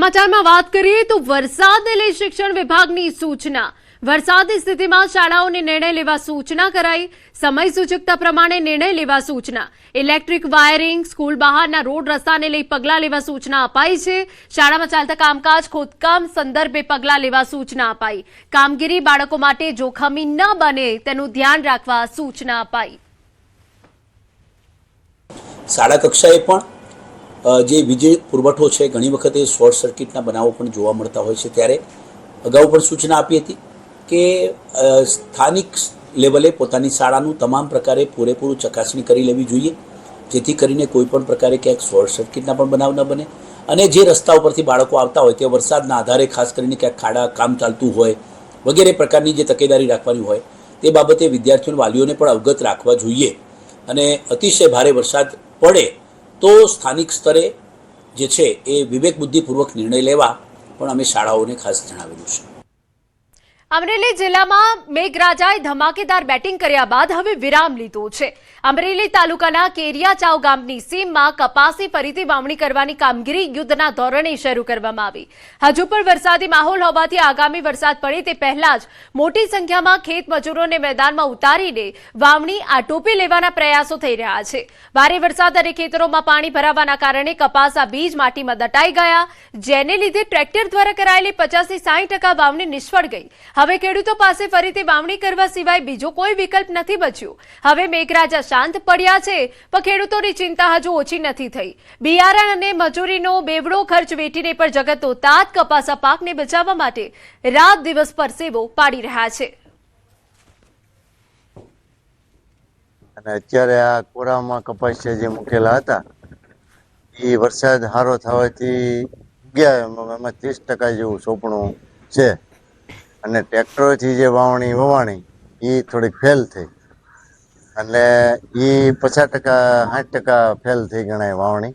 સમાચારમાં વાત કરીએ તો વરસાદને લઈ શિક્ષણ વિભાગની સૂચના। વરસાદની સ્થિતિમાં શાળાઓને નિર્ણય લેવા સૂચના કરાઈ। સમય સૂચકતા પ્રમાણે નિર્ણય લેવા સૂચના। ઇલેક્ટ્રિક વાયરિંગ, સ્કૂલ બહારના રોડ રસ્તાને લઈ પગલાં લેવા સૂચના અપાઈ છે। શાળામાં ચાલતા કામકાજ ખોદકામ સંદર્ભે પગલાં લેવા સૂચના અપાઈ। કામગીરી બાળકો માટે જોખમી ન બને તેનું ધ્યાન રાખવા સૂચના અપાઈ। શાળા કક્ષાએ પણ જે વીજળી પુરવઠો છે ઘણી વખતે શોર્ટ સર્કિટના બનાવો પણ જોવા મળતા હોય છે, ત્યારે અગાઉ પણ સૂચના આપી હતી કે સ્થાનિક લેવલે પોતાની શાળાનું તમામ પ્રકારે પૂરેપૂરું ચકાસણી કરી લેવી જોઈએ, જેથી કરીને કોઈ પણ પ્રકારે ક્યાંક શોર્ટ સર્કિટના પણ બનાવ ન બને। અને જે રસ્તા ઉપરથી બાળકો આવતા હોય તે વરસાદના આધારે ખાસ કરીને ક્યાંક ખાડા કામ ચાલતું હોય વગેરે પ્રકારની જે તકેદારી રાખવાની હોય તે બાબતે વિદ્યાર્થીઓ વાલીઓને પણ અવગત રાખવા જોઈએ। અને અતિશય ભારે વરસાદ પડે તો સ્થાનિક સ્તરે જે છે એ વિવેક બુદ્ધિપૂર્વક નિર્ણય લેવા પણ અમે શાળાઓને ખાસ જણાવેલું છે। અમરેલી જિલ્લામાં મેઘરાજાએ ધમાકેદાર બેટિંગ કર્યા બાદ હવે વિરામ લીધો છે। અમરેલી તાલુકાના કેરિયાચાવ ગામની સીમમાં કપાસની ફરીથી વાવણી કરવાની કામગીરી યુદ્ધના ધોરણે શરૂ કરવામાં આવી। હજુ પણ વરસાદી માહોલ હોવાથી આગામી વરસાદ પડે તે પહેલા જ મોટી સંખ્યામાં ખેત મજૂરોને મેદાનમાં ઉતારીને વાવણી આટોપી લેવાના પ્રયાસો થઈ રહ્યા છે। ભારે વરસાદ અને ખેતરોમાં પાણી ભરાવાના કારણે કપાસના બીજ માટીમાં દટાઈ ગયા, જેને લીધે ટ્રેક્ટર દ્વારા કરાયેલી 50 થી 60% વાવણી નિષ્ફળ ગઈ। હવે ખેડૂતો પાસે ફરીથી વાવણી કરવા સિવાય બીજો કોઈ વિકલ્પ નથી બચ્યો। હવે મેઘરાજા શાંત પડ્યા છે, પણ ખેડૂતોની ચિંતા હજુ ઓછી નથી થઈ। બિયારણ અને મજૂરીનો બેવડો ખર્ચ વેઠીને પણ જગતનો તાત કપાસના પાકને બચાવવા માટે રાત દિવસ પરસેવો પાડી રહ્યા છે। અને અત્યારે આ કોરામાં કપાસિયા જે મૂકેલા હતા એ વરસાદ સારો થવાથી ગયા, એમાં 30% જેવું સોંપણું છે। અને ટ્રેક્ટરોથી જે વવાણી એ થોડીક ફેલ થઈ, એટલે એ 50% 60% ફેલ થઈ ગણાય વાવણી,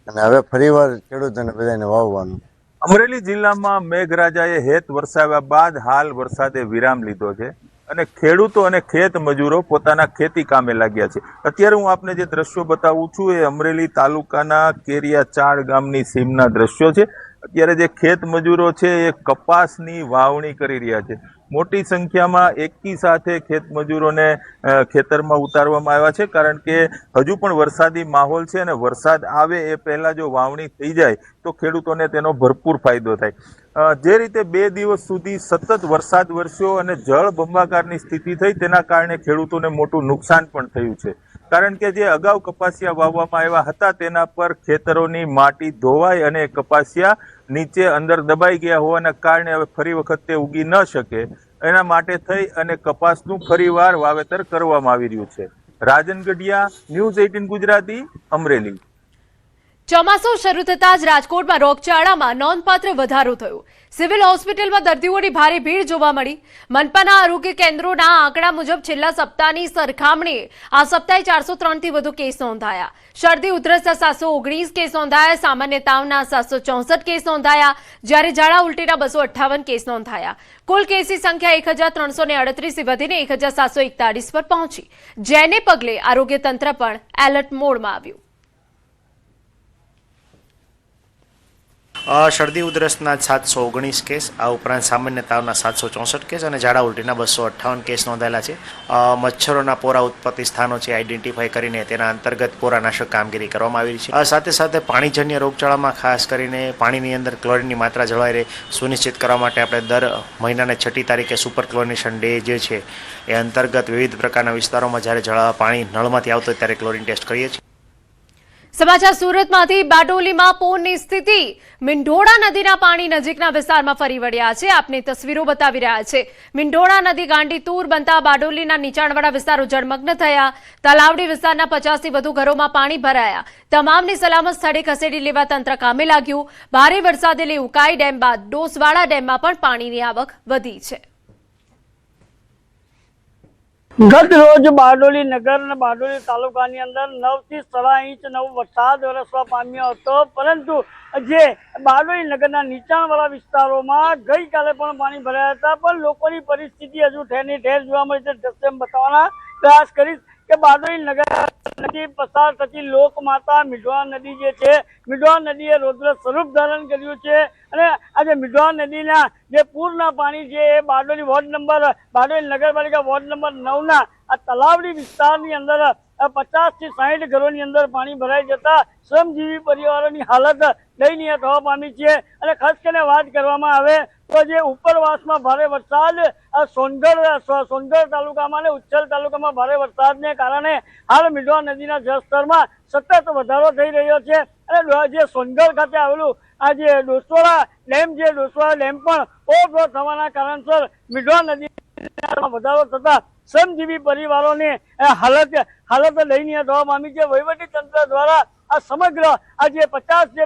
અને હવે ફરીવાર ખેડૂતોને બધાને વાવવાનું। અમરેલી જિલ્લામાં મેઘરાજાએ હેત વરસાવ્યા બાદ હાલ વરસાદે વિરામ લીધો છે અને ખેડૂતો અને ખેત મજૂરો પોતાના ખેતી કામે લાગ્યા છે। અત્યારે હું આપને જે દ્રશ્યો બતાવું છું એ અમરેલી તાલુકાના કેરિયાચાળ ગામની સીમના દ્રશ્યો છે। અત્યારે જે ખેત મજૂરો છે એ કપાસની વાવણી કરી રહ્યા છે। મોટી સંખ્યામાં એકી સાથે ખેત મજૂરોને ખેતરમાં ઉતારવામાં આવ્યા છે, કારણ કે હજુ પણ વરસાદી માહોલ છે અને વરસાદ આવે એ પહેલા જો વાવણી થઈ જાય તો ખેડૂતોને તેનો ભરપૂર ફાયદો થાય। જે રીતે 2 દિવસ સુધી સતત વરસાદ વરસ્યો અને જળ બંબાકારની સ્થિતિ થઈ, તેના કારણે ખેડૂતોને મોટું નુકસાન પણ થયું છે, કારણ કે જે અગાઉ કપાસિયા વાવવામાં આવ્યા હતા તેના પર ખેતરોની માટી ધોવાઈ અને કપાસિયા નીચે અંદર દબાઈ ગયા હોવાના કારણે હવે ફરી વખત તે ઉગી ન શકે, એના માટે થઈ અને કપાસનું ફરીવાર વાવેતર કરવામાં આવી રહ્યું છે। રાજન ગઢિયા, ન્યૂઝ 18 ગુજરાતી, અમરેલી। ચોમાસું શરૂ થતાં જ રાજકોટમાં રોગચાળામાં નોંધપાત્ર વધારો થયો। સિવિલ હોસ્પિટલમાં દર્દીઓની ભારે ભીડ જોવા મળી। મનપાના આરોગ્ય કેન્દ્રોના આંકડા મુજબ છેલ્લા સપ્તાહની સરખામણીએ આ સપ્તાહે 403 થી વધુ કેસ નોંધાયા। શરદી ઉધરસના 719 કેસ નોંધાયા, સામાન્ય તાવના 764 કેસ નોંધાયા, જ્યારે ઝાડા ઉલટીના 258 કેસ નોંધાયા। કુલ કેસની સંખ્યા 1338 થી વધીને 1741 પર પહોંચી, જેને પગલે આરોગ્ય તંત્ર પણ એલર્ટ મોડમાં આવ્યું। શરદી ઉધરસના 719 કેસ, આ ઉપરાંત સામાન્ય તાવના 764 કેસ અને ઝાડા ઉલટીના 258 કેસ નોંધાયેલા છે। મચ્છરોના પોરા ઉત્પત્તિ સ્થાનો છે આઈડેન્ટિફાઈ કરીને તેના અંતર્ગત પોરાનાશક કામગીરી કરવામાં આવી છે। સાથે સાથે પાણીજન્ય રોગચાળામાં ખાસ કરીને પાણીની અંદર ક્લોરીનની માત્રા જળવાઈ રહે સુનિશ્ચિત કરવા માટે આપણે દર મહિનાને 6મી તારીખે સુપર ક્લોરિનેશન ડે જે છે એ અંતર્ગત વિવિધ પ્રકારના વિસ્તારોમાં જ્યારે પાણી નળમાંથી આવતો હોય ત્યારે ક્લોરીન ટેસ્ટ કરીએ છીએ। સમાચાર સુરતમાંથી બારડોલીમાં પૂરની સ્થિતિ। મીંઢોળા નદીના પાણી નજીકના વિસ્તારમાં ફરી વળ્યા છે। આપને તસવીરો બતાવી રહ્યા છે। મીંઢોળા નદી ગાંડીતુર બનતા બારડોલીના નીચાણવાળા વિસ્તારો જળમગ્ન થયા। તલાવડી વિસ્તારના 50 થી વધુ ઘરોમાં પાણી ભરાયા। તમામને સલામત સ્થળે ખસેડી લેવા તંત્ર કામે લાગ્યું। ભારે વરસાદે લઈ ઉકાઈ ડેમ બાદ ડોસવાડા ડેમમાં પણ પાણીની આવક વધી છે। ગત રોજ બારડોલી નગર અને બારડોલી તાલુકાની અંદર 9 થી 6.5 ઇંચ વરસાદ વરસવા પામ્યો હતો, પરંતુ જે બારડોલી નગરના નીચાણવાળા વિસ્તારોમાં ગઈકાલે પણ પાણી ભરાયા હતા, પણ લોકોની પરિસ્થિતિ હજુ ઠેરની ઠેર જોવા મળી છે। દ્રશ્ય બતાવવાના પ્રયાસ કરીશ કે બારડોલી નગરથી પસાર થતી લોકમાતા મીઢવા નદી જે છે, મીઢવા નદીએ રૌદ્ર સ્વરૂપ ધારણ કર્યું છે અને આજે મીઢવા નદીના જે પૂરના પાણી છે એ બારડોલી નગરપાલિકા વોર્ડ નંબર 9ના આ તલાવડી વિસ્તારની અંદર 50 થી 60 ઘરોની અંદર પાણી ભરાઈ જતા શ્રમજીવી પરિવારોની હાલત દયનીય થવા પામી છે અને ખાસ કરીને વાત કરવામાં આવે તો જે ઉપરવાસમાં ભારે વરસાદ સોનગઢ તાલુકામાં અને ઉચ્છલ તાલુકામાં ભારે વરસાદને કારણે હાલ મીઢવા નદીના જળસ્તરમાં સતત વધારો થઈ રહ્યો છે અને જે સોનગઢ ખાતે આવેલું આ જે ડોસોડા ડેમ પણ ઓવરફ્લો થવાના કારણસર મીઢવા નદી વધારો થતા શ્રમજીવી પરિવારોને હાલત દયનીય થવા પામી છે। વહીવટી તંત્ર દ્વારા આ સમગ્ર આ જે 50 જે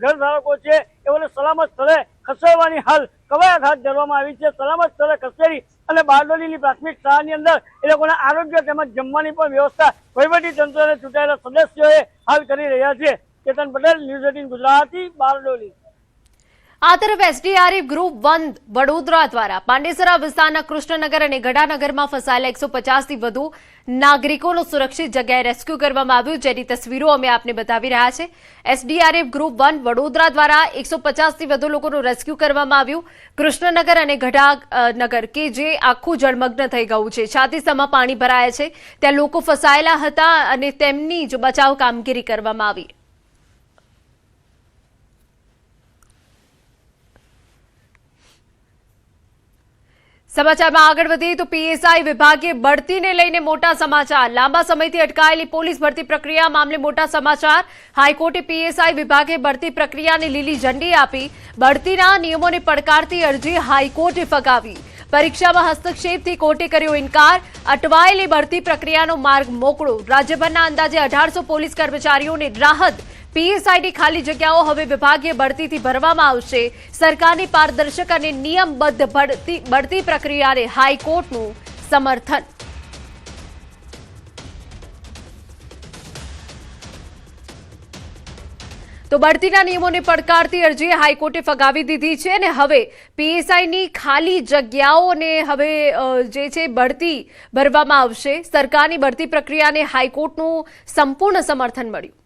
ઘર ધારકો છે એઓને સલામત સ્થળે ખસેડવાની હાલ કવાયત હાથ ધરવામાં આવી છે। સલામત સ્થળે ખસેડી અને બારડોલીની પ્રાથમિક શાળાની અંદર એ લોકોના આરોગ્ય તેમજ જમવાની પણ વ્યવસ્થા વહીવટી તંત્રને ચૂંટાયેલા સદસ્યોએ હાલ કરી રહ્યા છે। કેતન પટેલ, ન્યૂઝ 18 ગુજરાતી, બારડોલી। આ તરફ એસડીઆરએફ ગ્રુપ 1 વડોદરા દ્વારા પાંડેસરા વિસ્તારના કૃષ્ણનગર અને ગઢાનગરમાં ફસાયેલા 150 થી વધુ નાગરિકોનું સુરક્ષિત જગ્યાએ રેસ્ક્યુ કરવામાં આવ્યું, જેની તસવીરો અમે આપને બતાવી રહ્યા છે। એસડીઆરએફ ગ્રુપ 1 વડોદરા દ્વારા 150 થી વધુ લોકોનું રેસ્ક્યુ કરવામાં આવ્યું। કૃષ્ણનગર અને ગઢાનગર કે જે આખું જળમગ્ન થઈ ગયું છે, છાતીસમાં પાણી ભરાયા છે, ત્યાં લોકો ફસાયેલા હતા અને તેમની જ બચાવ કામગીરી કરવામાં આવી। સમાચારમાં આગળ વધીએ તો પીએસઆઈ વિભાગે બઢતીને લઈને મોટા સમાચાર। લાંબા સમયથી અટકાયેલી પોલીસ ભરતી પ્રક્રિયા મામલે મોટા સમાચાર। હાઈકોર્ટે પીએસઆઈ વિભાગે ભરતી પ્રક્રિયાને લીલી ઝંડી આપી। બઢતીના નિયમોને પડકારતી અરજી હાઈકોર્ટે ફગાવી। પરીક્ષામાં હસ્તક્ષેપથી કોર્ટે કર્યો ઇનકાર। અટવાયેલી ભરતી પ્રક્રિયાનો માર્ગ મોકળો। રાજ્યભરના અંદાજે 1800 પોલીસ કર્મચારીઓને રાહત। પીએસઆઈની ખાલી જગ્યાઓ હવે વિભાગીય ભરતીથી ભરવામાં આવશે। સરકારની પારદર્શક અને નિયમબદ્ધ ભરતી પ્રક્રિયાને હાઈકોર્ટનું સમર્થન। તો બઢતીના નિયમોને પડકારતી અરજી હાઈકોર્ટે ફગાવી દીધી છે અને હવે પીએસઆઈની ખાલી જગ્યાઓને હવે જે છે ભરતી ભરવામાં આવશે। સરકારની ભરતી પ્રક્રિયાને હાઈકોર્ટનું સંપૂર્ણ સમર્થન મળ્યું।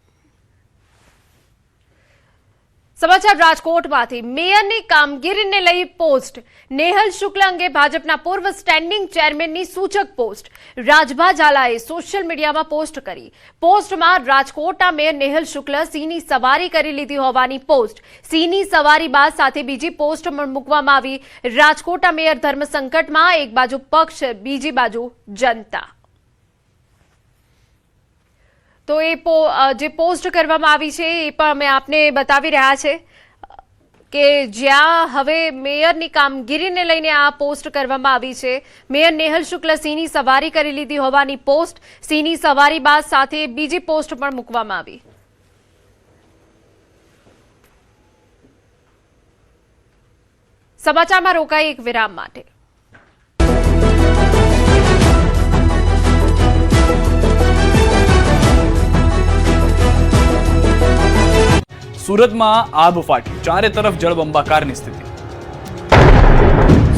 સમાચાર રાજકોટમાંથી। મેયરની કામગીરીને લઈ પોસ્ટ। નેહલ શુક્લ અંગે ભાજપના પૂર્વ સ્ટેન્ડિંગ ચેરમેનની સૂચક પોસ્ટ રાજભા ઝાલાએ સોશિયલ મીડિયામાં પોસ્ટ કરી। પોસ્ટમાં રાજકોટના મેયર નેહલ શુક્લ સિંહની સવારી કરી લીધી હોવાની પોસ્ટ। સિંહની સવારી બાદ સાથે બીજી પોસ્ટ પણ મૂકવામાં આવી। રાજકોટના મેયર ધર્મ સંકટમાં, એક બાજુ પક્ષ, બીજી બાજુ જનતા। તો એ જે પોસ્ટ કરવામાં આવી છે એ પણ અમે આપને બતાવી રહ્યા છે કે જ્યાં હવે મેયરની કામગીરીને લઈને આ પોસ્ટ કરવામાં આવી છે। મેયર નેહલ શુક્લ સિંહની સવારી કરી લીધી હોવાની પોસ્ટ। સિંહની સવારી બાદ સાથે બીજી પોસ્ટ પણ મૂકવામાં આવી। સમાચારમાં રોકાઈ એક વિરામ માટે। સુરતમાં આબ ફાટ્યું, ચારે તરફ જળબંબાકારની સ્થિતિ।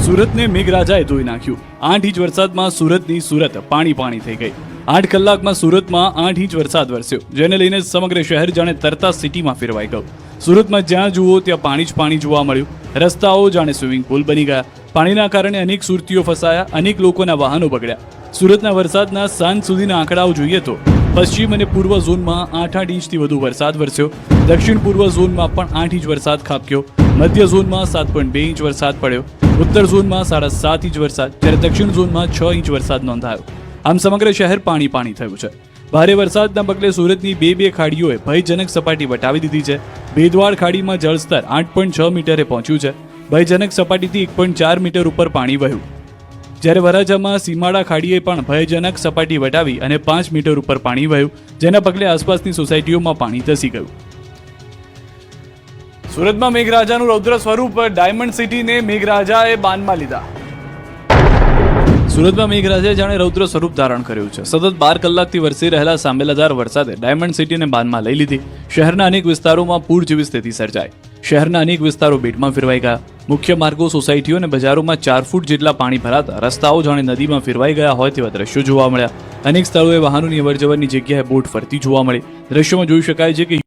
સુરતને મેઘરાજાએ ધોઈ નાખ્યું। 8 ઇંચ વરસાદમાં સુરતની સુરત પાણી થઈ ગઈ। 8 કલાકમાં સુરતમાં 8 ઇંચ વરસાદ વરસ્યો, જેને લઈને સમગ્ર શહેર જાણે તરતા સિટીમાં ફેરવાઈ ગયું। સુરતમાં જ્યાં જુઓ ત્યાં પાણી જ પાણી જોવા મળ્યું। રસ્તાઓ જાણે સ્વિમિંગ પુલ બની ગયા। પાણીના કારણે અનેક સુરતીઓ ફસાયા, અનેક લોકોના વાહનો બગડ્યા। સુરતના વરસાદના સાંજ સુધીના આંકડાઓ જોઈએ તો પશ્ચિમ અને પૂર્વ ઝોનમાં 8 ઇંચથી વધુ વરસાદ વરસ્યો। દક્ષિણ પૂર્વ ઝોનમાં પણ 8 ઇંચ વરસાદ ખાબક્યો। મધ્ય ઝોનમાં 7.2 ઇંચ વરસાદ પડ્યો। ઉત્તર ઝોનમાં 7.5 ઇંચ વરસાદ, જ્યારે દક્ષિણ ઝોનમાં 6 ઇંચ વરસાદ નોંધાયો। આમ સમગ્ર શહેર પાણી થયું છે। ભારે વરસાદના પગલે સુરતની બે ખાડીઓએ ભયજનક સપાટી વટાવી દીધી છે। ભેદવાડ ખાડીમાં જળસ્તર 8.6 મીટરે પહોંચ્યું છે। ભયજનક સપાટીથી 1.4 મીટર ઉપર પાણી વહ્યું, જ્યારે વરાછામાં સીમાડા ખાડીએ પણ ભયજનક સપાટી વટાવી અને 5 મીટર ઉપર પાણી વહ્યું, જેના પગલે આસપાસની સોસાયટીઓમાં પાણી ધસી ગયું। સુરતમાં મેઘરાજાનું રૌદ્ર સ્વરૂપ, ડાયમંડ સિટીને મેઘરાજાએ બાનમાં લીધા। સુરતમાં મેઘરાજાએ જાણે રૌદ્ર સ્વરૂપ ધારણ કર્યું છે. સતત 12 કલાકથી વરસી રહેલા સાંબેલાધાર વરસાદે ડાયમંડ સિટીને બાનમાં લઈ લીધી. શહેરના અનેક વિસ્તારોમાં પૂર જેવી સ્થિતિ સર્જાઈ. શહેરના અનેક વિસ્તારો બેટમાં ફેરવાઈ ગયા. મુખ્ય માર્ગો, સોસાયટીઓ અને બજારોમાં 4 ફૂટ જેટલા પાણી ભરાતા રસ્તાઓ જાણે નદીમાં ફેરવાઈ ગયા હોય તેવા દ્રશ્યો જોવા મળ્યા. અનેક સ્થળોએ વાહનોની અવરજવરની જગ્યાએ બોટ ફરતી જોવા મળી. દ્રશ્યોમાં જોઈ શકાય છે કે